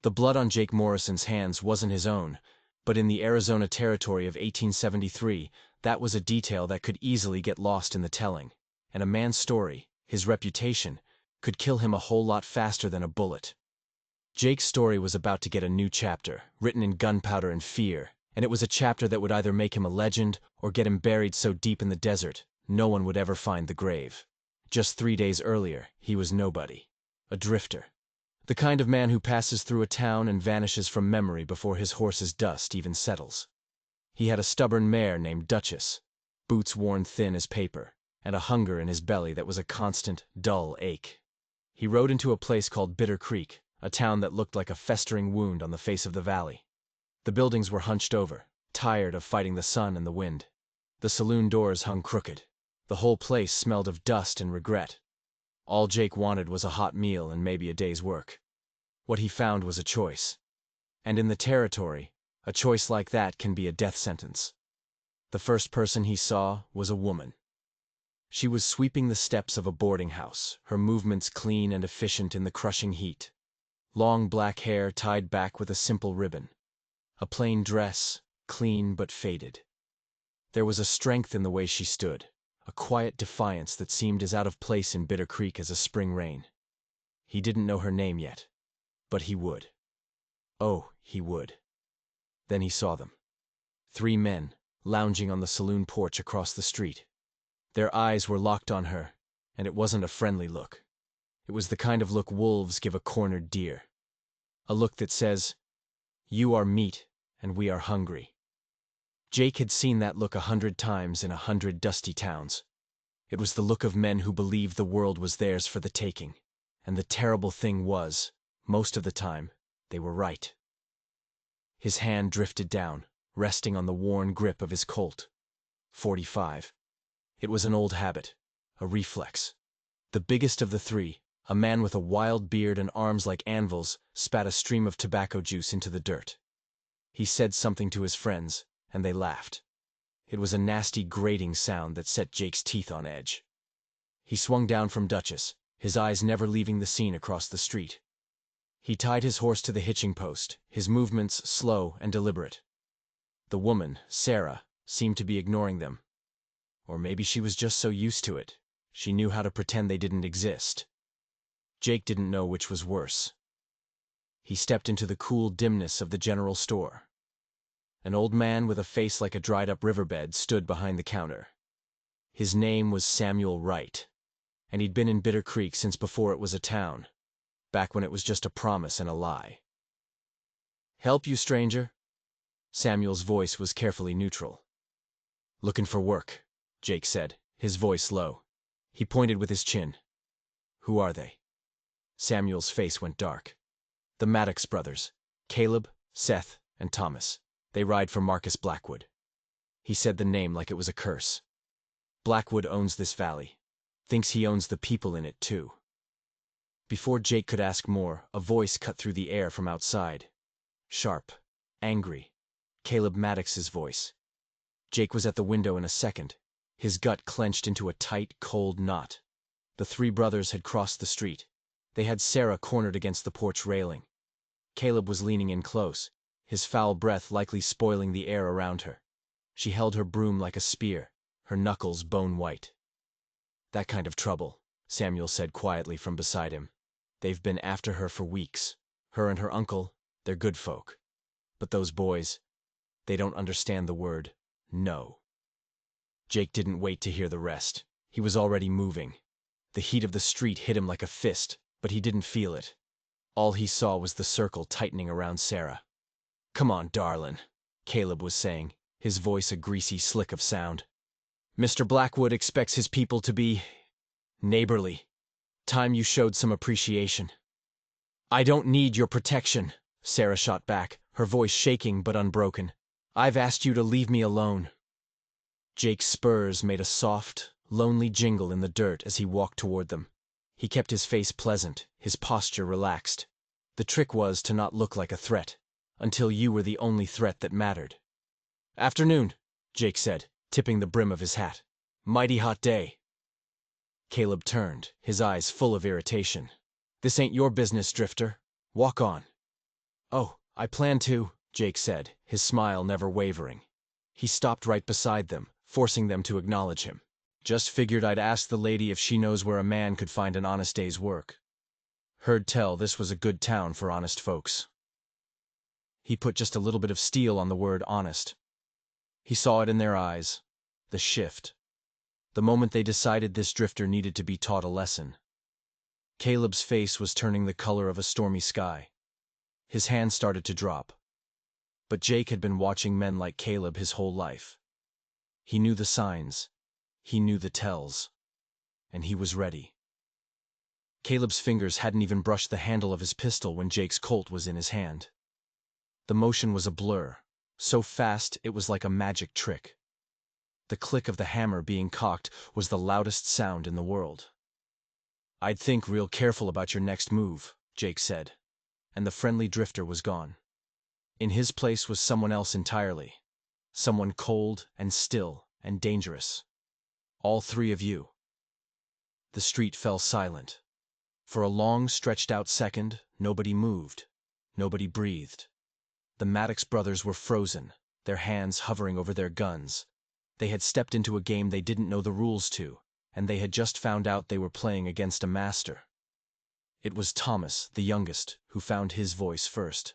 The blood on Jake Morrison's hands wasn't his own, but in the Arizona Territory of 1873, that was a detail that could easily get lost in the telling, and a man's story, his reputation, could kill him a whole lot faster than a bullet. Jake's story was about to get a new chapter, written in gunpowder and fear, and it was a chapter that would either make him a legend or get him buried so deep in the desert no one would ever find the grave. Just 3 days earlier, he was nobody. A drifter. The kind of man who passes through a town and vanishes from memory before his horse's dust even settles. He had a stubborn mare named Duchess, boots worn thin as paper, and a hunger in his belly that was a constant, dull ache. He rode into a place called Bitter Creek, a town that looked like a festering wound on the face of the valley. The buildings were hunched over, tired of fighting the sun and the wind. The saloon doors hung crooked. The whole place smelled of dust and regret. All Jake wanted was a hot meal and maybe a day's work. What he found was a choice. And in the Territory, a choice like that can be a death sentence. The first person he saw was a woman. She was sweeping the steps of a boarding house, her movements clean and efficient in the crushing heat. Long black hair tied back with a simple ribbon. A plain dress, clean but faded. There was a strength in the way she stood, a quiet defiance that seemed as out of place in Bitter Creek as a spring rain. He didn't know her name yet, but he would. Oh, he would. Then he saw them. 3 men, lounging on the saloon porch across the street. Their eyes were locked on her, and it wasn't a friendly look. It was the kind of look wolves give a cornered deer. A look that says, "You are meat, and we are hungry." Jake had seen that look 100 times in 100 dusty towns. It was the look of men who believed the world was theirs for the taking, and the terrible thing was, most of the time, they were right. His hand drifted down, resting on the worn grip of his Colt. .45. It was an old habit, a reflex. The biggest of the 3, a man with a wild beard and arms like anvils, spat a stream of tobacco juice into the dirt. He said something to his friends, and they laughed. It was a nasty grating sound that set Jake's teeth on edge. He swung down from Duchess, his eyes never leaving the scene across the street. He tied his horse to the hitching post, his movements slow and deliberate. The woman, Sarah, seemed to be ignoring them. Or maybe she was just so used to it, she knew how to pretend they didn't exist. Jake didn't know which was worse. He stepped into the cool dimness of the general store. An old man with a face like a dried-up riverbed stood behind the counter. His name was Samuel Wright, and he'd been in Bitter Creek since before it was a town, back when it was just a promise and a lie. "Help you, stranger?" Samuel's voice was carefully neutral. "Looking for work," Jake said, his voice low. He pointed with his chin. "Who are they?" Samuel's face went dark. "The Maddox brothers, Caleb, Seth, and Thomas. They ride for Marcus Blackwood." He said the name like it was a curse. "Blackwood owns this valley. Thinks he owns the people in it, too." Before Jake could ask more, a voice cut through the air from outside. Sharp, angry. Caleb Maddox's voice. Jake was at the window in a second, his gut clenched into a tight, cold knot. The 3 brothers had crossed the street. They had Sarah cornered against the porch railing. Caleb was leaning in close, his foul breath likely spoiling the air around her. She held her broom like a spear, her knuckles bone white. "That kind of trouble," Samuel said quietly from beside him. "They've been after her for weeks. Her and her uncle, they're good folk. But those boys, they don't understand the word, no." Jake didn't wait to hear the rest. He was already moving. The heat of the street hit him like a fist, but he didn't feel it. All he saw was the circle tightening around Sarah. "Come on, darlin'," Caleb was saying, his voice a greasy slick of sound. "Mr. Blackwood expects his people to be neighborly. Time you showed some appreciation." "I don't need your protection," Sarah shot back, her voice shaking but unbroken. "I've asked you to leave me alone." Jake's spurs made a soft, lonely jingle in the dirt as he walked toward them. He kept his face pleasant, his posture relaxed. The trick was to not look like a threat, until you were the only threat that mattered. "Afternoon," Jake said, tipping the brim of his hat. "Mighty hot day." Caleb turned, his eyes full of irritation. "This ain't your business, Drifter. Walk on." "Oh, I plan to," Jake said, his smile never wavering. He stopped right beside them, forcing them to acknowledge him. "Just figured I'd ask the lady if she knows where a man could find an honest day's work. Heard tell this was a good town for honest folks." He put just a little bit of steel on the word honest. He saw it in their eyes. The shift. The moment they decided this drifter needed to be taught a lesson. Caleb's face was turning the color of a stormy sky. His hand started to drop. But Jake had been watching men like Caleb his whole life. He knew the signs. He knew the tells. And he was ready. Caleb's fingers hadn't even brushed the handle of his pistol when Jake's Colt was in his hand. The motion was a blur, so fast it was like a magic trick. The click of the hammer being cocked was the loudest sound in the world. "I'd think real careful about your next move," Jake said, and the friendly drifter was gone. In his place was someone else entirely. Someone cold and still and dangerous. All three of you. The street fell silent. For a long, stretched-out second, nobody moved. Nobody breathed. The Maddox brothers were frozen, their hands hovering over their guns. They had stepped into a game they didn't know the rules to, and they had just found out they were playing against a master. It was Thomas, the youngest, who found his voice first.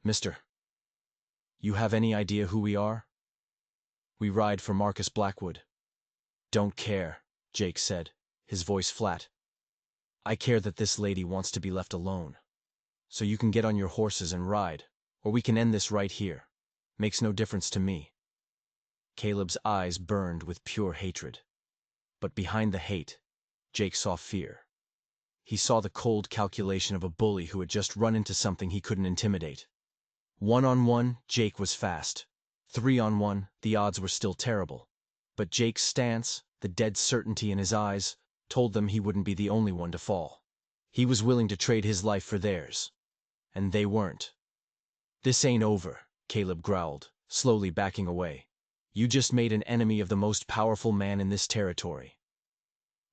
"Mister, you have any idea who we are?" "We ride for Marcus Blackwood." "Don't care," Jake said, his voice flat. "I care that this lady wants to be left alone. So you can get on your horses and ride, or we can end this right here. Makes no difference to me." Caleb's eyes burned with pure hatred. But behind the hate, Jake saw fear. He saw the cold calculation of a bully who had just run into something he couldn't intimidate. 1-on-1, Jake was fast. 3-on-1, the odds were still terrible. But Jake's stance, the dead certainty in his eyes, told them he wouldn't be the only one to fall. He was willing to trade his life for theirs. And they weren't. "This ain't over," Caleb growled, slowly backing away. "You just made an enemy of the most powerful man in this territory."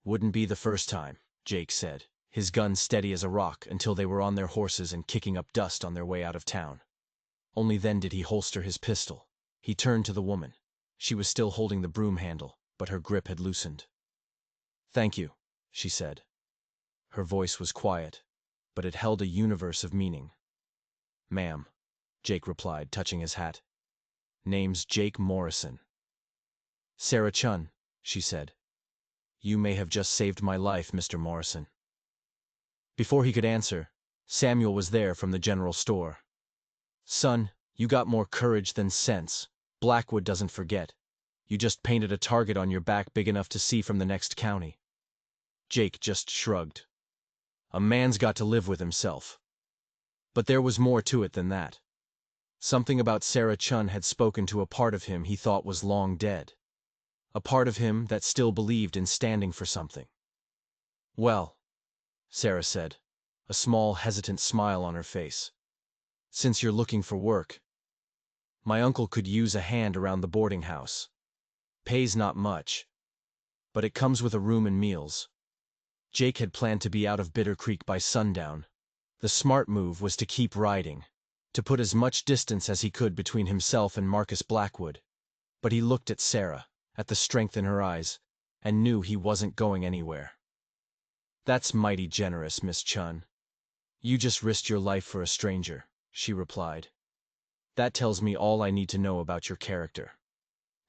"Wouldn't be the first time," Jake said, his gun steady as a rock until they were on their horses and kicking up dust on their way out of town. Only then did he holster his pistol. He turned to the woman. She was still holding the broom handle, but her grip had loosened. "Thank you," she said. Her voice was quiet, but it held a universe of meaning. "Ma'am," Jake replied, touching his hat. "Name's Jake Morrison." "Sarah Chun," she said. "You may have just saved my life, Mr. Morrison." Before he could answer, Samuel was there from the general store. "Son, you got more courage than sense. Blackwood doesn't forget. You just painted a target on your back big enough to see from the next county." Jake just shrugged. A man's got to live with himself. But there was more to it than that. Something about Sarah Chun had spoken to a part of him he thought was long dead. A part of him that still believed in standing for something. "Well," Sarah said, a small hesitant smile on her face, "since you're looking for work, my uncle could use a hand around the boarding house. Pays not much, but it comes with a room and meals." Jake had planned to be out of Bitter Creek by sundown. The smart move was to keep riding, to put as much distance as he could between himself and Marcus Blackwood. But he looked at Sarah, at the strength in her eyes, and knew he wasn't going anywhere. "That's mighty generous, Miss Chun. You just risked your life for a stranger," she replied. "That tells me all I need to know about your character."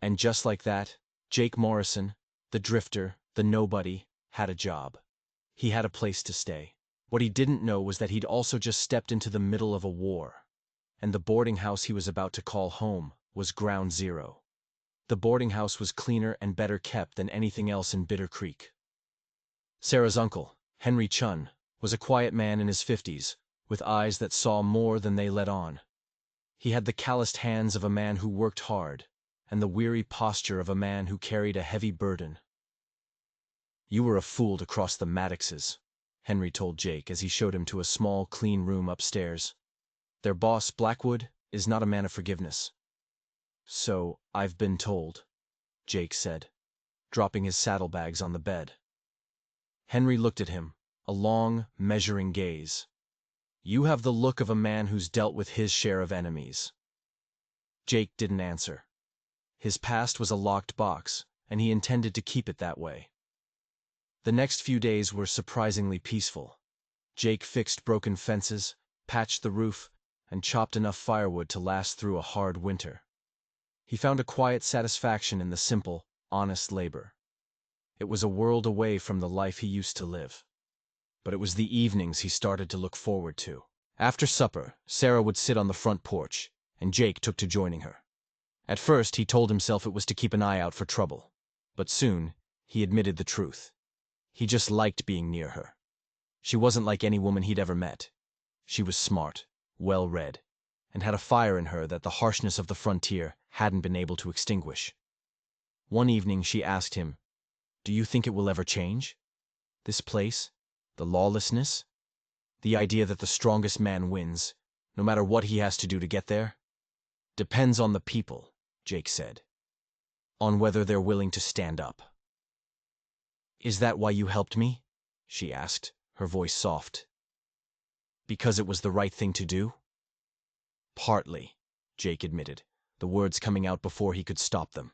And just like that, Jake Morrison, the drifter, the nobody, had a job. He had a place to stay. What he didn't know was that he'd also just stepped into the middle of a war. And the boarding house he was about to call home was ground zero. The boarding house was cleaner and better kept than anything else in Bitter Creek. Sarah's uncle, Henry Chun, was a quiet man in his 50s, with eyes that saw more than they let on. He had the calloused hands of a man who worked hard, and the weary posture of a man who carried a heavy burden. "You were a fool to cross the Maddoxes," Henry told Jake as he showed him to a small, clean room upstairs. "Their boss, Blackwood, is not a man of forgiveness." "So I've been told," Jake said, dropping his saddlebags on the bed. Henry looked at him, a long, measuring gaze. You have the look of a man who's dealt with his share of enemies. Jake didn't answer. His past was a locked box, and he intended to keep it that way. The next few days were surprisingly peaceful. Jake fixed broken fences, patched the roof, and chopped enough firewood to last through a hard winter. He found a quiet satisfaction in the simple, honest labor. It was a world away from the life he used to live. But it was the evenings he started to look forward to. After supper, Sarah would sit on the front porch, and Jake took to joining her. At first, he told himself it was to keep an eye out for trouble. But soon, he admitted the truth. He just liked being near her. She wasn't like any woman he'd ever met. She was smart, well-read, and had a fire in her that the harshness of the frontier hadn't been able to extinguish. One evening, she asked him, "Do you think it will ever change? This place? The lawlessness? The idea that the strongest man wins, no matter what he has to do to get there?" "Depends on the people," Jake said. "On whether they're willing to stand up." "Is that why you helped me?" she asked, her voice soft. "Because it was the right thing to do?" "Partly," Jake admitted, the words coming out before he could stop them.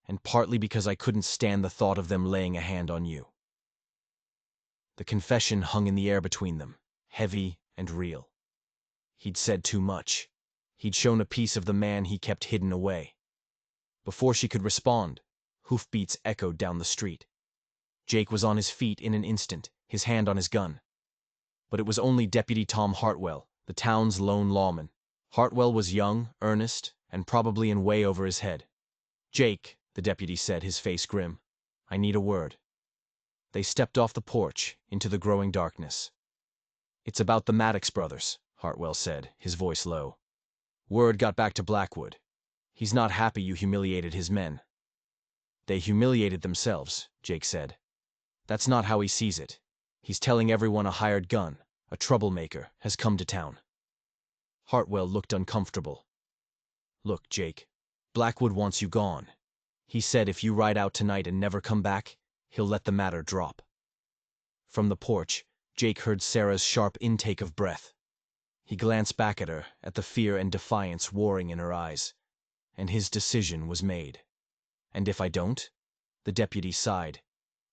"And partly because I couldn't stand the thought of them laying a hand on you." The confession hung in the air between them, heavy and real. He'd said too much. He'd shown a piece of the man he kept hidden away. Before she could respond, hoofbeats echoed down the street. Jake was on his feet in an instant, his hand on his gun. But it was only Deputy Tom Hartwell, the town's lone lawman. Hartwell was young, earnest, and probably in way over his head. "Jake," the deputy said, his face grim, "I need a word." They stepped off the porch, into the growing darkness. "It's about the Maddox brothers," Hartwell said, his voice low. "Word got back to Blackwood. He's not happy you humiliated his men." "They humiliated themselves," Jake said. "That's not how he sees it. He's telling everyone a hired gun, a troublemaker, has come to town." Hartwell looked uncomfortable. "Look, Jake, Blackwood wants you gone. He said if you ride out tonight and never come back, he'll let the matter drop." From the porch, Jake heard Sarah's sharp intake of breath. He glanced back at her, at the fear and defiance warring in her eyes. And his decision was made. "And if I don't?" The deputy sighed.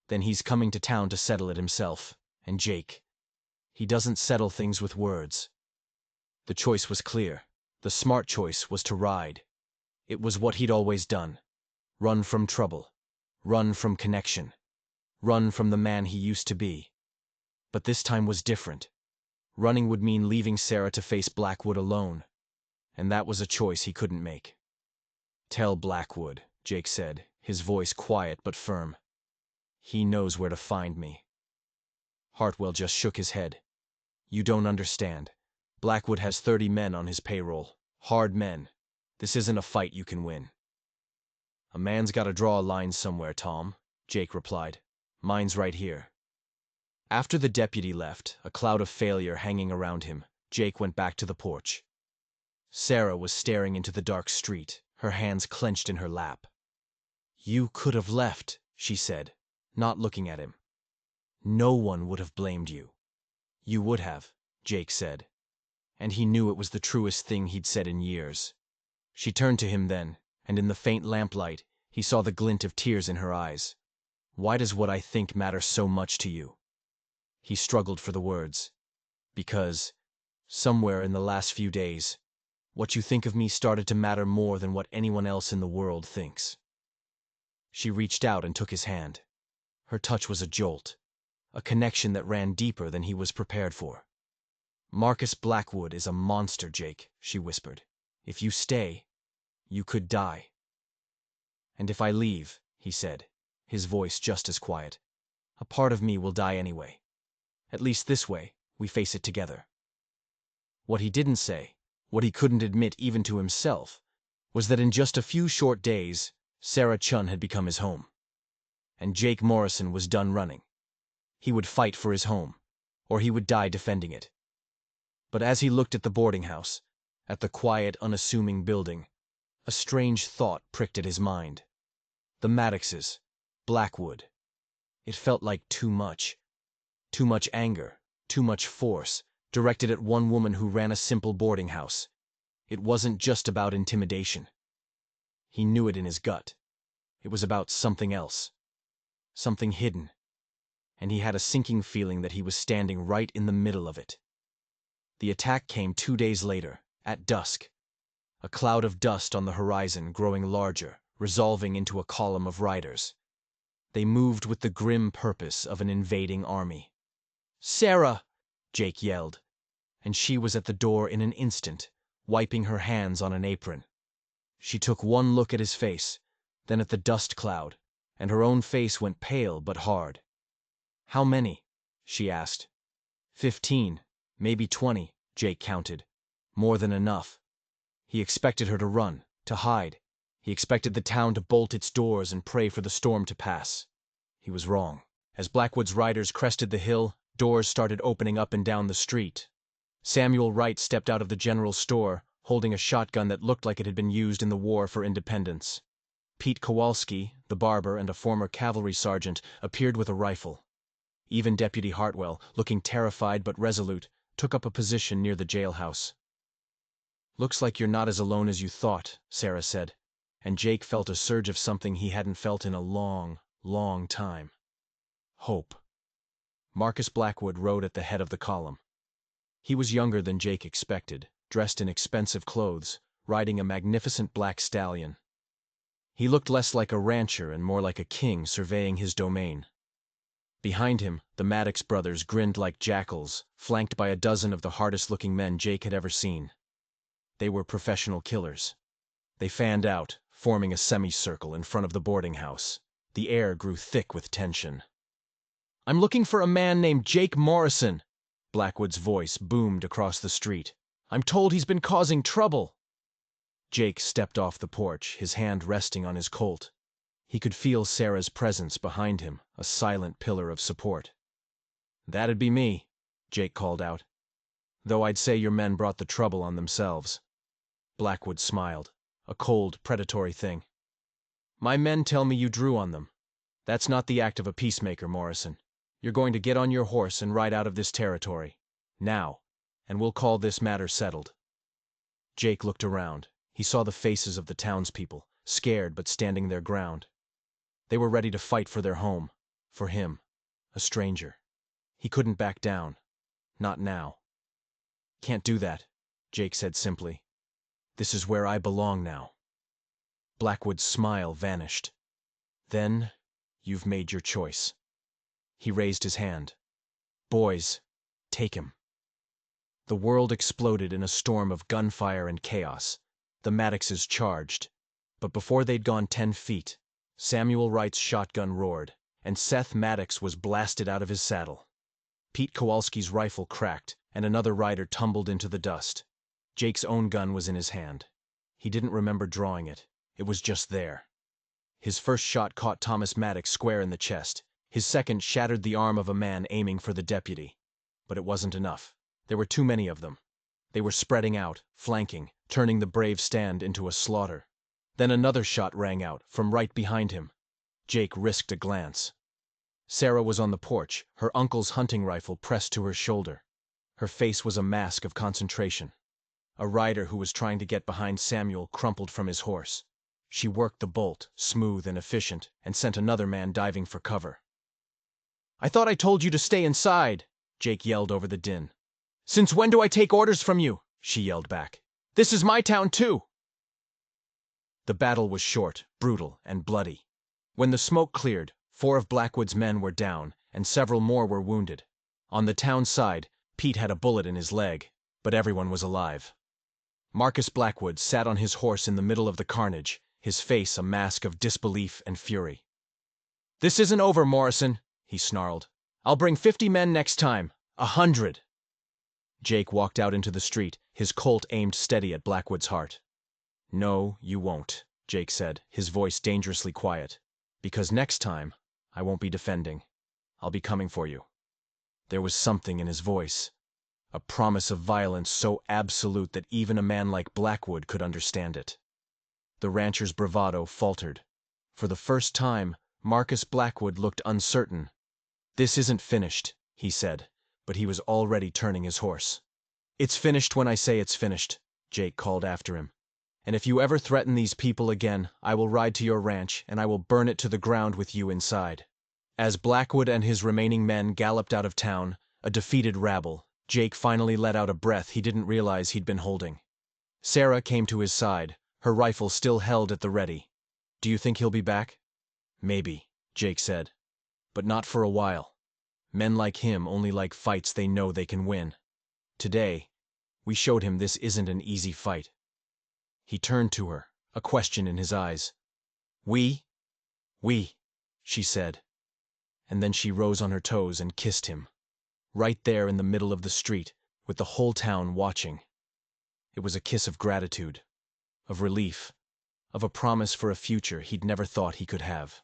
"Then he's coming to town to settle it himself. And Jake, he doesn't settle things with words." The choice was clear. The smart choice was to ride. It was what he'd always done. Run from trouble. Run from connection. Run from the man he used to be. But this time was different. Running would mean leaving Sarah to face Blackwood alone. And that was a choice he couldn't make. "Tell Blackwood," Jake said, his voice quiet but firm. "He knows where to find me." Hartwell just shook his head. "You don't understand. Blackwood has 30 men on his payroll. Hard men. This isn't a fight you can win." "A man's got to draw a line somewhere, Tom," Jake replied. "Mine's right here." After the deputy left, a cloud of failure hanging around him, Jake went back to the porch. Sarah was staring into the dark street, her hands clenched in her lap. "You could have left," she said, not looking at him. "No one would have blamed you." "You would have," Jake said. And he knew it was the truest thing he'd said in years. She turned to him then, and in the faint lamplight, he saw the glint of tears in her eyes. "Why does what I think matter so much to you?" He struggled for the words. "Because, somewhere in the last few days, what you think of me started to matter more than what anyone else in the world thinks." She reached out and took his hand. Her touch was a jolt, a connection that ran deeper than he was prepared for. "Marcus Blackwood is a monster, Jake," she whispered. "If you stay, you could die." "And if I leave," he said, his voice just as quiet, "a part of me will die anyway. At least this way, we face it together." What he didn't say, what he couldn't admit even to himself, was that in just a few short days, Sarah Chunn had become his home. And Jake Morrison was done running. He would fight for his home, or he would die defending it. But as he looked at the boarding house, at the quiet, unassuming building, a strange thought pricked at his mind. The Maddoxes, Blackwood. It felt like too much. Too much anger, too much force, directed at one woman who ran a simple boarding house. It wasn't just about intimidation. He knew it in his gut. It was about something else. Something hidden. And he had a sinking feeling that he was standing right in the middle of it. The attack came 2 days later, at dusk. A cloud of dust on the horizon growing larger, resolving into a column of riders. They moved with the grim purpose of an invading army. "Sarah!" Jake yelled, and she was at the door in an instant, wiping her hands on an apron. She took one look at his face, then at the dust cloud, and her own face went pale but hard. "How many?" she asked. 15, maybe 20, Jake counted. More than enough. He expected her to run, to hide. He expected the town to bolt its doors and pray for the storm to pass. He was wrong. As Blackwood's riders crested the hill, doors started opening up and down the street. Samuel Wright stepped out of the general store, holding a shotgun that looked like it had been used in the War for Independence. Pete Kowalski, the barber and a former cavalry sergeant, appeared with a rifle. Even Deputy Hartwell, looking terrified but resolute, took up a position near the jailhouse. "Looks like you're not as alone as you thought," Sarah said, and Jake felt a surge of something he hadn't felt in a long, long time. Hope. Marcus Blackwood rode at the head of the column. He was younger than Jake expected, dressed in expensive clothes, riding a magnificent black stallion. He looked less like a rancher and more like a king surveying his domain. Behind him, the Maddox brothers grinned like jackals, flanked by a dozen of the hardest-looking men Jake had ever seen. They were professional killers. They fanned out, forming a semicircle in front of the boarding house. The air grew thick with tension. "I'm looking for a man named Jake Morrison," Blackwood's voice boomed across the street. "I'm told he's been causing trouble." Jake stepped off the porch, his hand resting on his Colt. He could feel Sarah's presence behind him, a silent pillar of support. "That'd be me," Jake called out. "Though I'd say your men brought the trouble on themselves." Blackwood smiled, a cold, predatory thing. "My men tell me you drew on them. That's not the act of a peacemaker, Morrison. You're going to get on your horse and ride out of this territory. Now. And we'll call this matter settled." Jake looked around. He saw the faces of the townspeople, scared but standing their ground. They were ready to fight for their home. For him. A stranger. He couldn't back down. Not now. "Can't do that," Jake said simply. "This is where I belong now." Blackwood's smile vanished. "Then, you've made your choice." He raised his hand. "Boys, take him." The world exploded in a storm of gunfire and chaos. The Maddoxes charged. But before they'd gone 10 feet, Samuel Wright's shotgun roared, and Seth Maddox was blasted out of his saddle. Pete Kowalski's rifle cracked, and another rider tumbled into the dust. Jake's own gun was in his hand. He didn't remember drawing it. It was just there. His first shot caught Thomas Maddox square in the chest. His second shattered the arm of a man aiming for the deputy. But it wasn't enough. There were too many of them. They were spreading out, flanking, turning the brave stand into a slaughter. Then another shot rang out, from right behind him. Jake risked a glance. Sarah was on the porch, her uncle's hunting rifle pressed to her shoulder. Her face was a mask of concentration. A rider who was trying to get behind Samuel crumpled from his horse. She worked the bolt, smooth and efficient, and sent another man diving for cover. "I thought I told you to stay inside," Jake yelled over the din. "Since when do I take orders from you?" she yelled back. "This is my town, too." The battle was short, brutal, and bloody. When the smoke cleared, 4 of Blackwood's men were down, and several more were wounded. On the town side, Pete had a bullet in his leg, but everyone was alive. Marcus Blackwood sat on his horse in the middle of the carnage, his face a mask of disbelief and fury. "This isn't over, Morrison," he snarled. "I'll bring 50 men next time. 100. Jake walked out into the street, his Colt aimed steady at Blackwood's heart. "No, you won't," Jake said, his voice dangerously quiet. "Because next time, I won't be defending. I'll be coming for you." There was something in his voice. A promise of violence so absolute that even a man like Blackwood could understand it. The rancher's bravado faltered. For the first time, Marcus Blackwood looked uncertain. "This isn't finished," he said. but he was already turning his horse. "It's finished when I say it's finished," Jake called after him. "And if you ever threaten these people again, I will ride to your ranch, and I will burn it to the ground with you inside." As Blackwood and his remaining men galloped out of town, a defeated rabble, Jake finally let out a breath he didn't realize he'd been holding. Sarah came to his side, her rifle still held at the ready. "Do you think he'll be back?" "Maybe," Jake said. "But not for a while. Men like him only like fights they know they can win. Today, we showed him this isn't an easy fight." He turned to her, a question in his eyes. "We?" "We," she said. And then she rose on her toes and kissed him. Right there in the middle of the street, with the whole town watching. It was a kiss of gratitude, of relief, of a promise for a future he'd never thought he could have.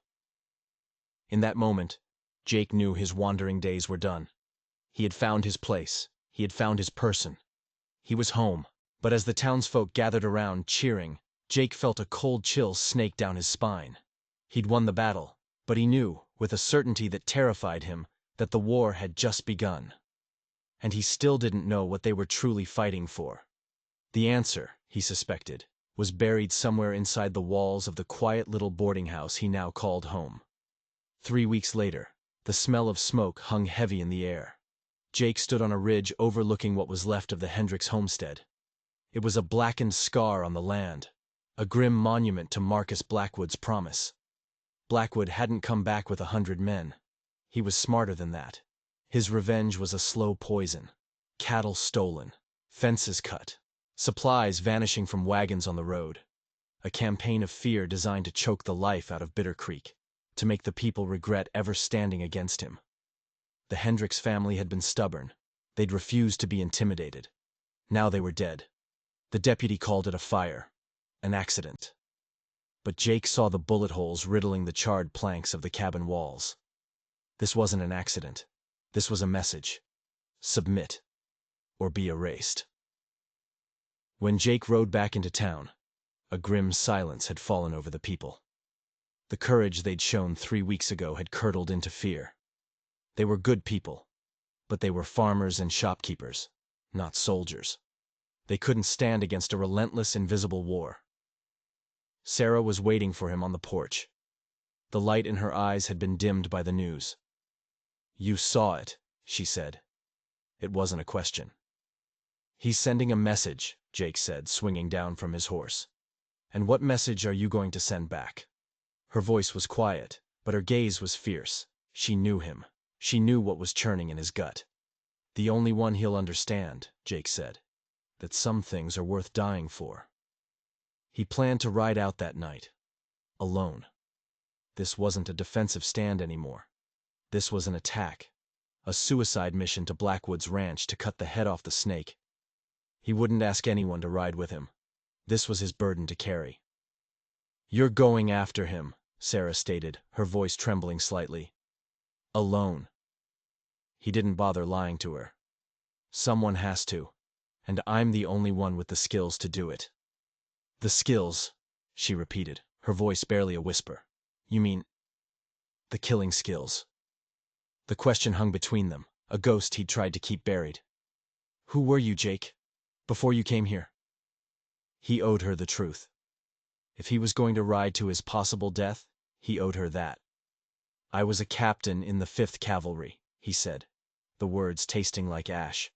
In that moment, Jake knew his wandering days were done. He had found his place. He had found his person. He was home. But as the townsfolk gathered around, cheering, Jake felt a cold chill snake down his spine. He'd won the battle, but he knew, with a certainty that terrified him, that the war had just begun. And he still didn't know what they were truly fighting for. The answer, he suspected, was buried somewhere inside the walls of the quiet little boarding house he now called home. 3 weeks later, the smell of smoke hung heavy in the air. Jake stood on a ridge overlooking what was left of the Hendricks homestead. It was a blackened scar on the land, a grim monument to Marcus Blackwood's promise. Blackwood hadn't come back with 100 men. He was smarter than that. His revenge was a slow poison. Cattle stolen, fences cut, supplies vanishing from wagons on the road. A campaign of fear designed to choke the life out of Bitter Creek, to make the people regret ever standing against him. The Hendricks family had been stubborn. They'd refused to be intimidated. Now they were dead. The deputy called it a fire, an accident. But Jake saw the bullet holes riddling the charred planks of the cabin walls. This wasn't an accident. This was a message. Submit, or be erased. When Jake rode back into town, a grim silence had fallen over the people. The courage they'd shown 3 weeks ago had curdled into fear. They were good people, but they were farmers and shopkeepers, not soldiers. They couldn't stand against a relentless, invisible war. Sarah was waiting for him on the porch. The light in her eyes had been dimmed by the news. "You saw it," she said. It wasn't a question. "He's sending a message," Jake said, swinging down from his horse. "And what message are you going to send back?" Her voice was quiet, but her gaze was fierce. She knew him. She knew what was churning in his gut. "The only one he'll understand," Jake said, "that some things are worth dying for." He planned to ride out that night, alone. This wasn't a defensive stand anymore. This was an attack, a suicide mission to Blackwood's ranch to cut the head off the snake. He wouldn't ask anyone to ride with him. This was his burden to carry. "You're going after him," Sarah stated, her voice trembling slightly. "Alone." He didn't bother lying to her. "Someone has to, and I'm the only one with the skills to do it." "The skills," she repeated, her voice barely a whisper. "You mean—" "The killing skills." The question hung between them, a ghost he'd tried to keep buried. "Who were you, Jake, before you came here?" He owed her the truth. If he was going to ride to his possible death, he owed her that. "I was a captain in the 5th Cavalry," he said, the words tasting like ash.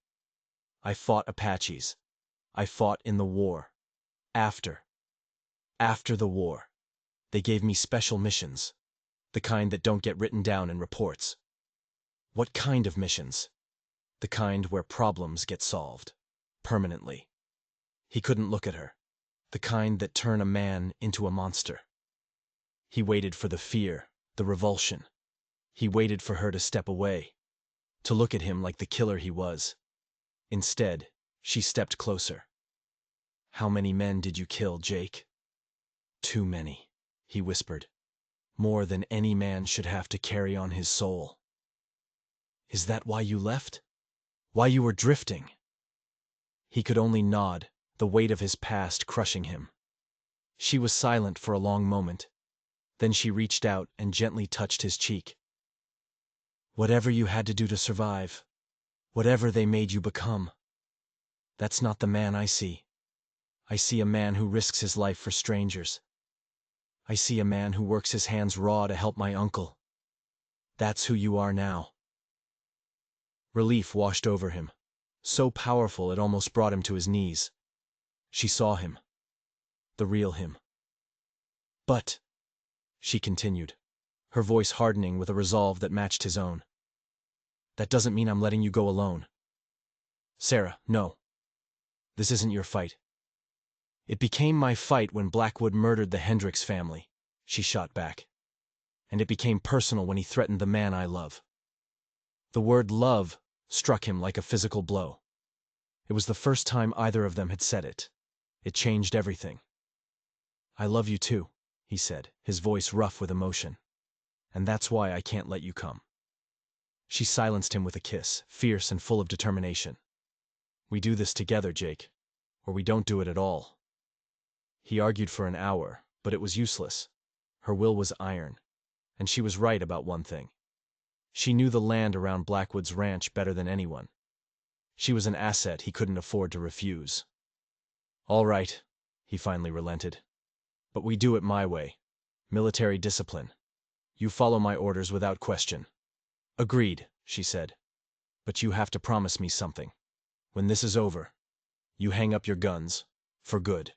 "I fought Apaches. I fought in the war. After the war, they gave me special missions, the kind that don't get written down in reports." "What kind of missions?" "The kind where problems get solved. Permanently." He couldn't look at her. "The kind that turn a man into a monster." He waited for the fear, the revulsion. He waited for her to step away, to look at him like the killer he was. Instead, she stepped closer. "How many men did you kill, Jake?" "Too many," he whispered. "More than any man should have to carry on his soul." "Is that why you left? Why you were drifting?" He could only nod, the weight of his past crushing him. She was silent for a long moment. Then she reached out and gently touched his cheek. "Whatever you had to do to survive, Whatever they made you become, that's not the man I see. I see a man who risks his life for strangers. I see a man who works his hands raw to help my uncle. That's who you are now." Relief washed over him, so powerful it almost brought him to his knees. She saw him. The real him. "But," she continued, her voice hardening with a resolve that matched his own, "that doesn't mean I'm letting you go alone. Sarah, no. This isn't your fight." "It became my fight when Blackwood murdered the Hendricks family," she shot back. "And it became personal when he threatened the man I love." The word love struck him like a physical blow. It was the first time either of them had said it. It changed everything. "I love you too," he said, his voice rough with emotion. "And that's why I can't let you come." She silenced him with a kiss, fierce and full of determination. "We do this together, Jake, or we don't do it at all." He argued for an hour, but it was useless. Her will was iron, and she was right about one thing. She knew the land around Blackwood's ranch better than anyone. She was an asset he couldn't afford to refuse. "All right," he finally relented. "But we do it my way. Military discipline. You follow my orders without question." "Agreed," she said. "But you have to promise me something. When this is over, you hang up your guns. For good.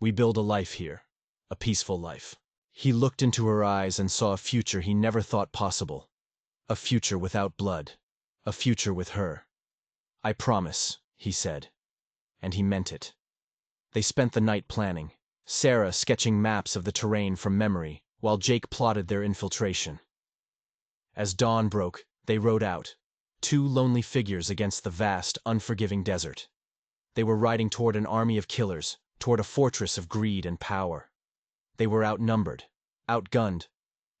We build a life here. A peaceful life." He looked into her eyes and saw a future he never thought possible. A future without blood. A future with her. "I promise," he said. And he meant it. They spent the night planning, Sarah sketching maps of the terrain from memory, while Jake plotted their infiltration. As dawn broke, they rode out, two lonely figures against the vast, unforgiving desert. They were riding toward an army of killers, toward a fortress of greed and power. They were outnumbered, outgunned,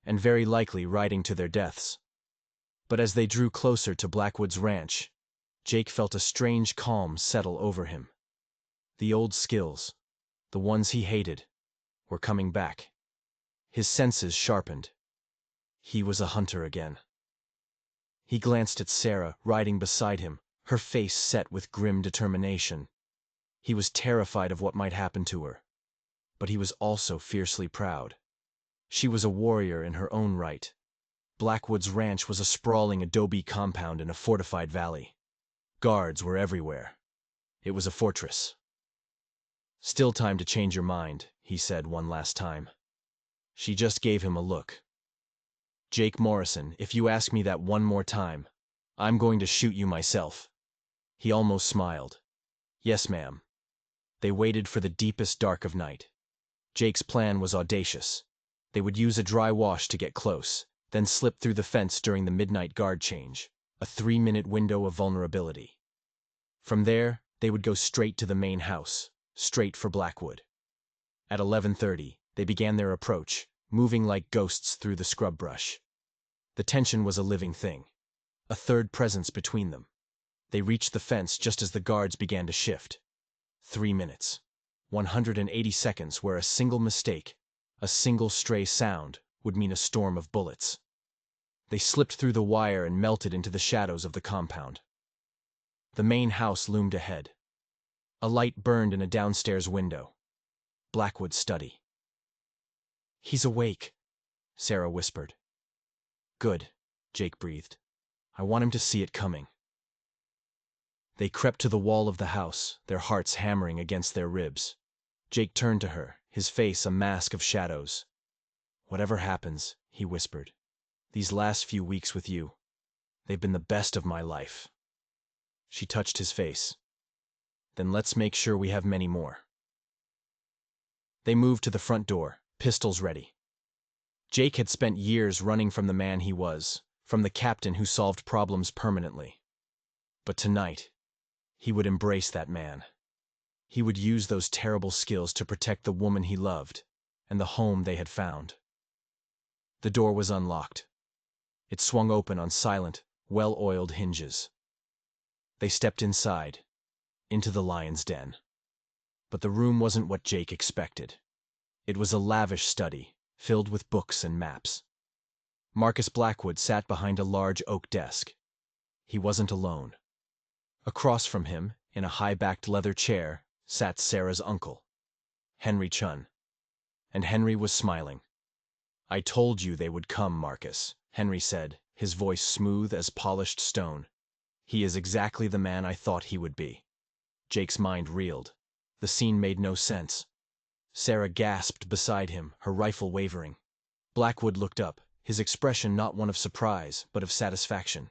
and very likely riding to their deaths. But as they drew closer to Blackwood's ranch, Jake felt a strange calm settle over him. The old skills, the ones he hated, were coming back. His senses sharpened. He was a hunter again. He glanced at Sarah, riding beside him, her face set with grim determination. He was terrified of what might happen to her. But he was also fiercely proud. She was a warrior in her own right. Blackwood's ranch was a sprawling adobe compound in a fortified valley. Guards were everywhere. It was a fortress. "Still time to change your mind," he said one last time. She just gave him a look. "Jake Morrison, if you ask me that one more time, I'm going to shoot you myself." He almost smiled. "Yes, ma'am." They waited for the deepest dark of night. Jake's plan was audacious. They would use a dry wash to get close, then slip through the fence during the midnight guard change, a 3-minute window of vulnerability. From there, they would go straight to the main house, straight for Blackwood. At 11:30, they began their approach, moving like ghosts through the scrub brush. The tension was a living thing, a third presence between them. They reached the fence just as the guards began to shift. 3 minutes. 180 seconds where a single mistake, a single stray sound, would mean a storm of bullets. They slipped through the wire and melted into the shadows of the compound. The main house loomed ahead. A light burned in a downstairs window. Blackwood's study. "He's awake," Sarah whispered. "Good," Jake breathed. "I want him to see it coming." They crept to the wall of the house, their hearts hammering against their ribs. Jake turned to her, his face a mask of shadows. "Whatever happens," he whispered, "these last few weeks with you, they've been the best of my life." She touched his face. "Then let's make sure we have many more." They moved to the front door, pistols ready. Jake had spent years running from the man he was, from the captain who solved problems permanently. But tonight, he would embrace that man. He would use those terrible skills to protect the woman he loved, and the home they had found. The door was unlocked. It swung open on silent, well-oiled hinges. They stepped inside, into the lion's den. But the room wasn't what Jake expected. It was a lavish study, filled with books and maps. Marcus Blackwood sat behind a large oak desk. He wasn't alone. Across from him, in a high-backed leather chair, sat Sarah's uncle, Henry Chun. And Henry was smiling. "I told you they would come, Marcus," Henry said, his voice smooth as polished stone. "He is exactly the man I thought he would be." Jake's mind reeled. The scene made no sense. Sarah gasped beside him, her rifle wavering. Blackwood looked up, his expression not one of surprise, but of satisfaction.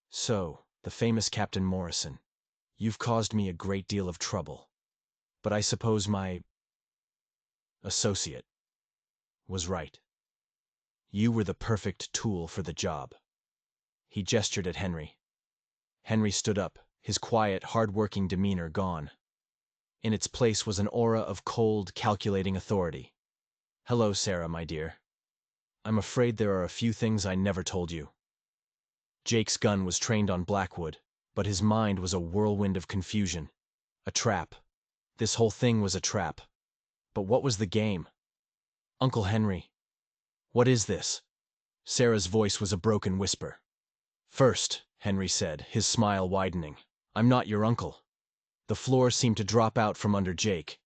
"So, the famous Captain Morrison. You've caused me a great deal of trouble. But I suppose my associate was right. You were the perfect tool for the job." He gestured at Henry. Henry stood up, his quiet, hard-working demeanor gone. In its place was an aura of cold, calculating authority. "Hello, Sarah, my dear. I'm afraid there are a few things I never told you." Jake's gun was trained on Blackwood, but his mind was a whirlwind of confusion. A trap. This whole thing was a trap. But what was the game? "Uncle Henry, what is this?" Sarah's voice was a broken whisper. "First," Henry said, his smile widening, "I'm not your uncle." The floor seemed to drop out from under Jake.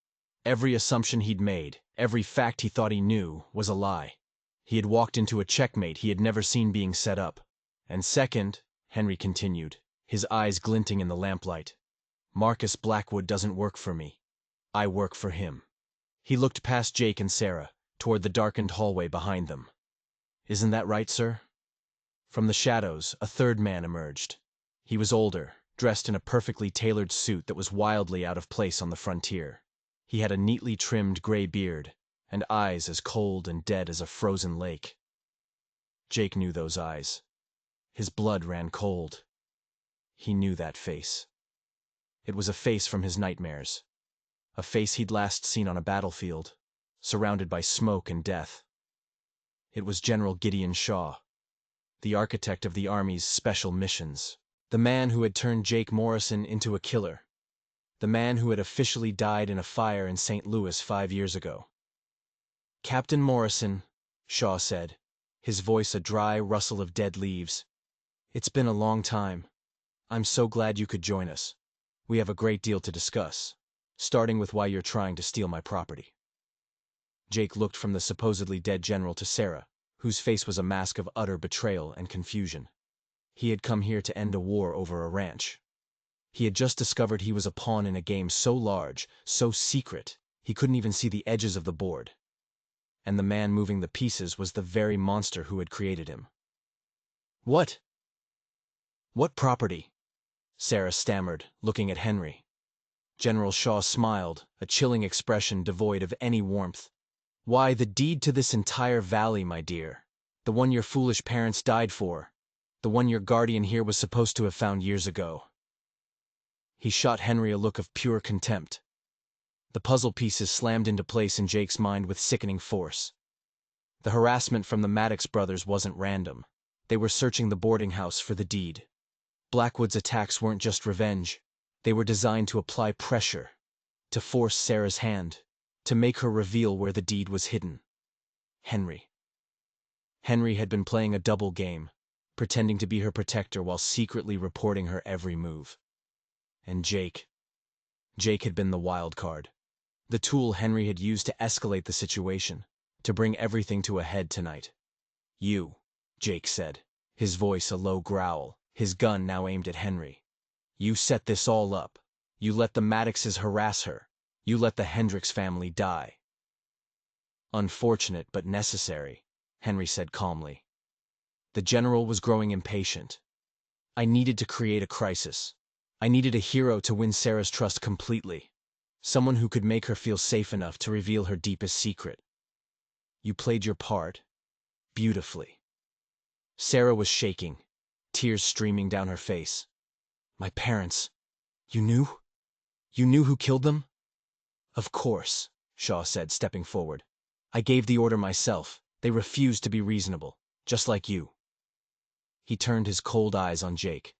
Every assumption he'd made, every fact he thought he knew, was a lie. He had walked into a checkmate he had never seen being set up. "And second," Henry continued, his eyes glinting in the lamplight, "Marcus Blackwood doesn't work for me. I work for him." He looked past Jake and Sarah, toward the darkened hallway behind them. "Isn't that right, sir?" From the shadows, a third man emerged. He was older, dressed in a perfectly tailored suit that was wildly out of place on the frontier. He had a neatly trimmed gray beard, and eyes as cold and dead as a frozen lake. Jake knew those eyes. His blood ran cold. He knew that face. It was a face from his nightmares. A face he'd last seen on a battlefield, surrounded by smoke and death. It was General Gideon Shaw, the architect of the Army's special missions. The man who had turned Jake Morrison into a killer. The man who had officially died in a fire in St. Louis 5 years ago. "Captain Morrison," Shaw said, his voice a dry rustle of dead leaves. "It's been a long time. I'm so glad you could join us. We have a great deal to discuss, starting with why you're trying to steal my property." Jake looked from the supposedly dead general to Sarah, whose face was a mask of utter betrayal and confusion. He had come here to end a war over a ranch. He had just discovered he was a pawn in a game so large, so secret, he couldn't even see the edges of the board. And the man moving the pieces was the very monster who had created him. "What property?" Sarah stammered, looking at Henry. General Shaw smiled, a chilling expression devoid of any warmth. "Why, the deed to this entire valley, my dear. The one your foolish parents died for. The one your guardian here was supposed to have found years ago." He shot Henry a look of pure contempt. The puzzle pieces slammed into place in Jake's mind with sickening force. The harassment from the Maddox brothers wasn't random. They were searching the boarding house for the deed. Blackwood's attacks weren't just revenge. They were designed to apply pressure, to force Sarah's hand, to make her reveal where the deed was hidden. Henry. Henry had been playing a double game, pretending to be her protector while secretly reporting her every move. And Jake had been the wild card. The tool Henry had used to escalate the situation, to bring everything to a head tonight. "You," Jake said, his voice a low growl, his gun now aimed at Henry. "You set this all up. You let the Maddoxes harass her. You let the Hendricks family die." "Unfortunate, but necessary," Henry said calmly. The general was growing impatient. "I needed to create a crisis. I needed a hero to win Sarah's trust completely. Someone who could make her feel safe enough to reveal her deepest secret. You played your part beautifully." Sarah was shaking, tears streaming down her face. "My parents. You knew? You knew who killed them?" "Of course," Shaw said, stepping forward. "I gave the order myself. They refused to be reasonable, just like you." He turned his cold eyes on Jake.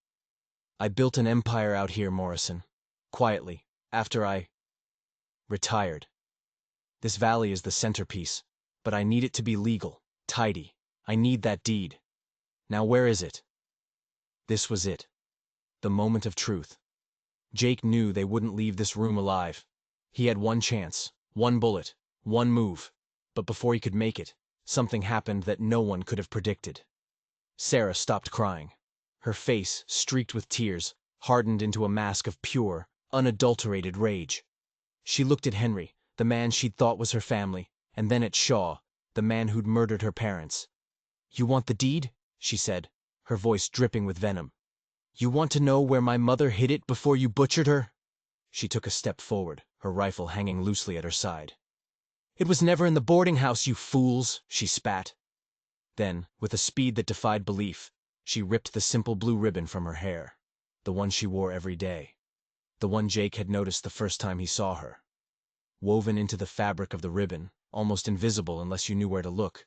"I built an empire out here, Morrison. Quietly, after I retired. This valley is the centerpiece, but I need it to be legal, tidy. I need that deed. Now where is it?" This was it. The moment of truth. Jake knew they wouldn't leave this room alive. He had one chance, one bullet, one move. But before he could make it, something happened that no one could have predicted. Sarah stopped crying. Her face, streaked with tears, hardened into a mask of pure, unadulterated rage. She looked at Henry, the man she'd thought was her family, and then at Shaw, the man who'd murdered her parents. "You want the deed?" she said, her voice dripping with venom. "You want to know where my mother hid it before you butchered her?" She took a step forward, her rifle hanging loosely at her side. "It was never in the boarding house, you fools!" she spat. Then, with a speed that defied belief, she ripped the simple blue ribbon from her hair, the one she wore every day, the one Jake had noticed the first time he saw her. Woven into the fabric of the ribbon, almost invisible unless you knew where to look,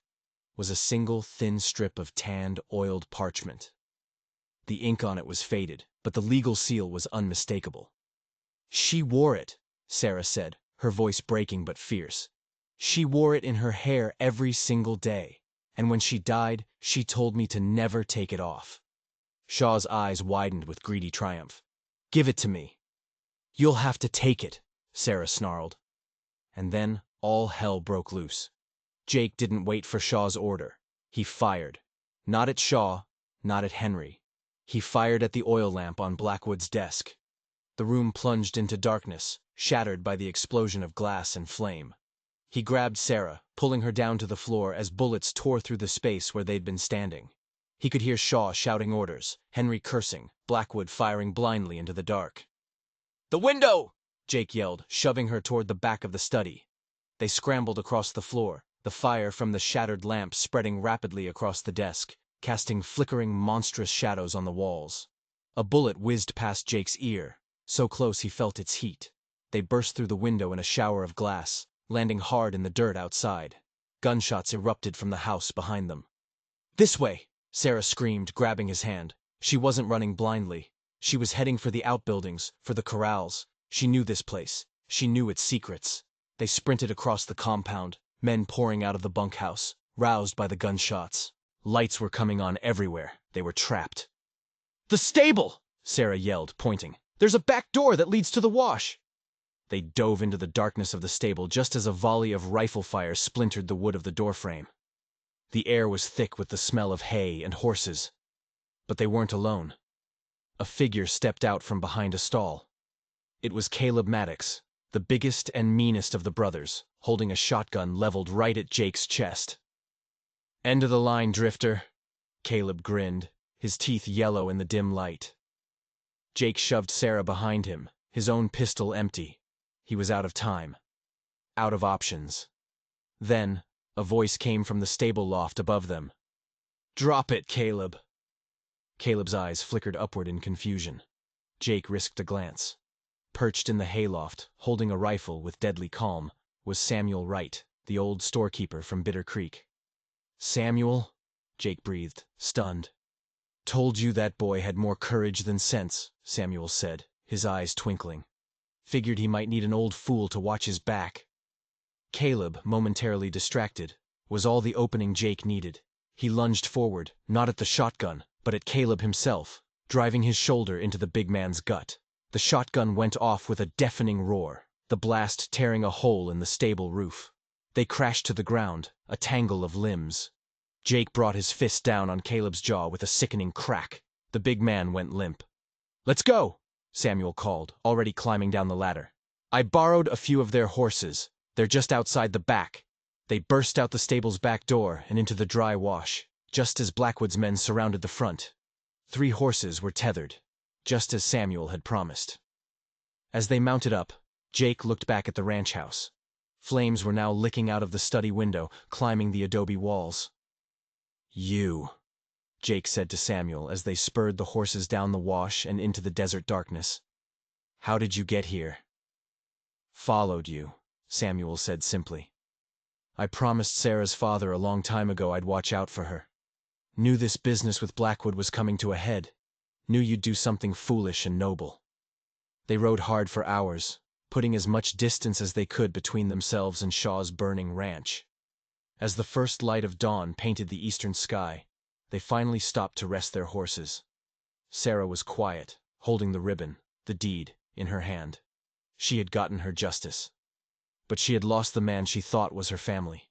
was a single thin strip of tanned, oiled parchment. The ink on it was faded, but the legal seal was unmistakable. "She wore it," Sarah said, her voice breaking but fierce. "She wore it in her hair every single day, and when she died, she told me to never take it off." Shaw's eyes widened with greedy triumph. "Give it to me." "You'll have to take it," Sarah snarled. And then all hell broke loose. Jake didn't wait for Shaw's order. He fired. Not at Shaw, not at Henry. He fired at the oil lamp on Blackwood's desk. The room plunged into darkness, shattered by the explosion of glass and flame. He grabbed Sarah, pulling her down to the floor as bullets tore through the space where they'd been standing. He could hear Shaw shouting orders, Henry cursing, Blackwood firing blindly into the dark. "The window!" Jake yelled, shoving her toward the back of the study. They scrambled across the floor, the fire from the shattered lamp spreading rapidly across the desk, casting flickering, monstrous shadows on the walls. A bullet whizzed past Jake's ear, so close he felt its heat. They burst through the window in a shower of glass, landing hard in the dirt outside. Gunshots erupted from the house behind them. "This way!" Sarah screamed, grabbing his hand. She wasn't running blindly. She was heading for the outbuildings, for the corrals. She knew this place. She knew its secrets. They sprinted across the compound, men pouring out of the bunkhouse, roused by the gunshots. Lights were coming on everywhere. They were trapped. "The stable!" Sarah yelled, pointing. "There's a back door that leads to the wash." They dove into the darkness of the stable just as a volley of rifle fire splintered the wood of the doorframe. The air was thick with the smell of hay and horses. But they weren't alone. A figure stepped out from behind a stall. It was Caleb Maddox, the biggest and meanest of the brothers, holding a shotgun leveled right at Jake's chest. "End of the line, Drifter," Caleb grinned, his teeth yellow in the dim light. Jake shoved Sarah behind him, his own pistol empty. He was out of time. Out of options. Then, a voice came from the stable loft above them. "Drop it, Caleb." Caleb's eyes flickered upward in confusion. Jake risked a glance. Perched in the hayloft, holding a rifle with deadly calm, was Samuel Wright, the old storekeeper from Bitter Creek. "Samuel?" Jake breathed, stunned. "Told you that boy had more courage than sense," Samuel said, his eyes twinkling. "Figured he might need an old fool to watch his back." Caleb, momentarily distracted, was all the opening Jake needed. He lunged forward, not at the shotgun, but at Caleb himself, driving his shoulder into the big man's gut. The shotgun went off with a deafening roar, the blast tearing a hole in the stable roof. They crashed to the ground, a tangle of limbs. Jake brought his fist down on Caleb's jaw with a sickening crack. The big man went limp. "Let's go," Samuel called, already climbing down the ladder. "I borrowed a few of their horses. They're just outside the back." They burst out the stable's back door and into the dry wash, just as Blackwood's men surrounded the front. 3 horses were tethered, just as Samuel had promised. As they mounted up, Jake looked back at the ranch house. Flames were now licking out of the study window, climbing the adobe walls. "You," Jake said to Samuel as they spurred the horses down the wash and into the desert darkness. "How did you get here?" "Followed you," Samuel said simply. "I promised Sarah's father a long time ago I'd watch out for her. Knew this business with Blackwood was coming to a head. Knew you'd do something foolish and noble." They rode hard for hours, putting as much distance as they could between themselves and Shaw's burning ranch. As the first light of dawn painted the eastern sky, they finally stopped to rest their horses. Sarah was quiet, holding the ribbon, the deed, in her hand. She had gotten her justice. But she had lost the man she thought was her family.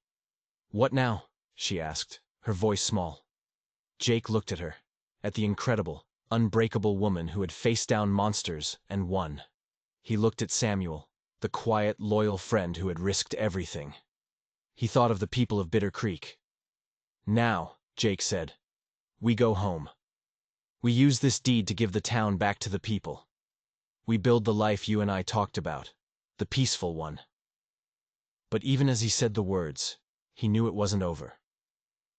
"What now?" she asked, her voice small. Jake looked at her, at the incredible, unbreakable woman who had faced down monsters and won. He looked at Samuel, the quiet, loyal friend who had risked everything. He thought of the people of Bitter Creek. "Now," Jake said, "we go home. We use this deed to give the town back to the people. We build the life you and I talked about, the peaceful one." But even as he said the words, he knew it wasn't over.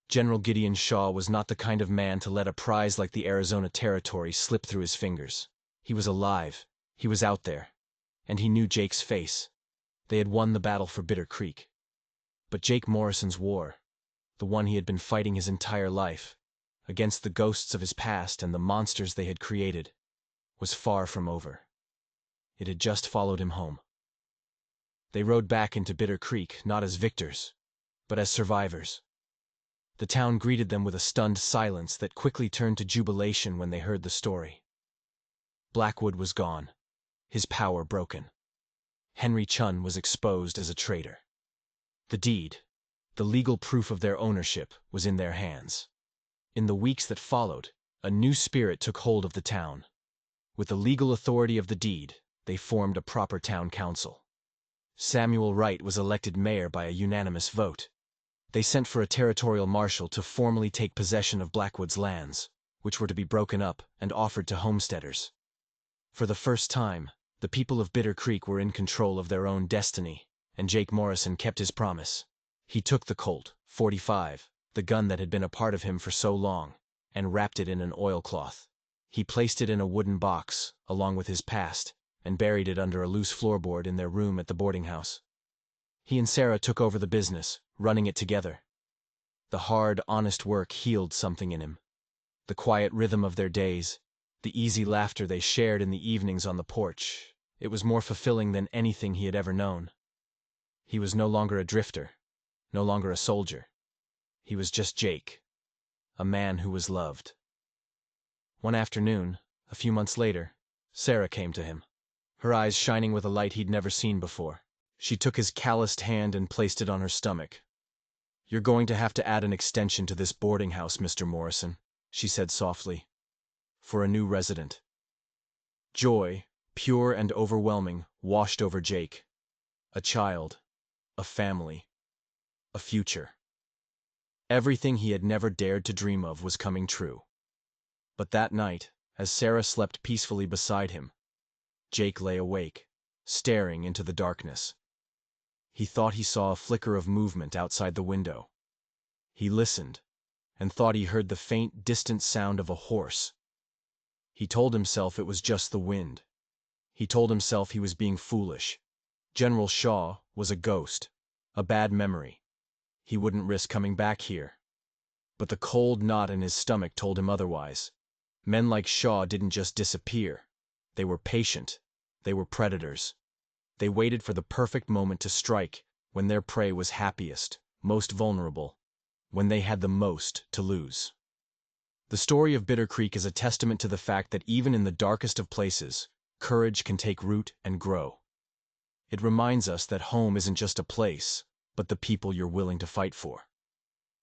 General Gideon Shaw was not the kind of man to let a prize like the Arizona Territory slip through his fingers. He was alive, he was out there, and he knew Jake's face. They had won the battle for Bitter Creek. But Jake Morrison's war, the one he had been fighting his entire life, against the ghosts of his past and the monsters they had created, was far from over. It had just followed him home. They rode back into Bitter Creek not as victors, but as survivors. The town greeted them with a stunned silence that quickly turned to jubilation when they heard the story. Blackwood was gone, his power broken. Henry Chun was exposed as a traitor. The deed, the legal proof of their ownership, was in their hands. In the weeks that followed, a new spirit took hold of the town. With the legal authority of the deed, they formed a proper town council. Samuel Wright was elected mayor by a unanimous vote. They sent for a territorial marshal to formally take possession of Blackwood's lands, which were to be broken up and offered to homesteaders. For the first time, the people of Bitter Creek were in control of their own destiny, and Jake Morrison kept his promise. He took the Colt .45, the gun that had been a part of him for so long, and wrapped it in an oilcloth. He placed it in a wooden box, along with his past, and buried it under a loose floorboard in their room at the boarding house. He and Sarah took over the business, running it together. The hard, honest work healed something in him. The quiet rhythm of their days, the easy laughter they shared in the evenings on the porch, it was more fulfilling than anything he had ever known. He was no longer a drifter, no longer a soldier. He was just Jake, a man who was loved. One afternoon, a few months later, Sarah came to him, her eyes shining with a light he'd never seen before. She took his calloused hand and placed it on her stomach. "You're going to have to add an extension to this boarding house, Mr. Morrison," she said softly, "for a new resident." Joy, pure and overwhelming, washed over Jake. A child, a family, a future. Everything he had never dared to dream of was coming true. But that night, as Sarah slept peacefully beside him, Jake lay awake, staring into the darkness. He thought he saw a flicker of movement outside the window. He listened, and thought he heard the faint, distant sound of a horse. He told himself it was just the wind. He told himself he was being foolish. General Shaw was a ghost, a bad memory. He wouldn't risk coming back here. But the cold knot in his stomach told him otherwise. Men like Shaw didn't just disappear. They were patient. They were predators. They waited for the perfect moment to strike, when their prey was happiest, most vulnerable, when they had the most to lose. The story of Bitter Creek is a testament to the fact that even in the darkest of places, courage can take root and grow. It reminds us that home isn't just a place, but the people you're willing to fight for.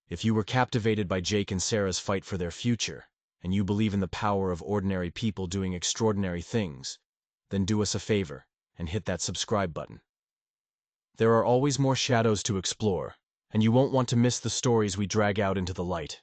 If you were captivated by Jake and Sarah's fight for their future, and you believe in the power of ordinary people doing extraordinary things, then do us a favor and hit that subscribe button. There are always more shadows to explore, and you won't want to miss the stories we drag out into the light.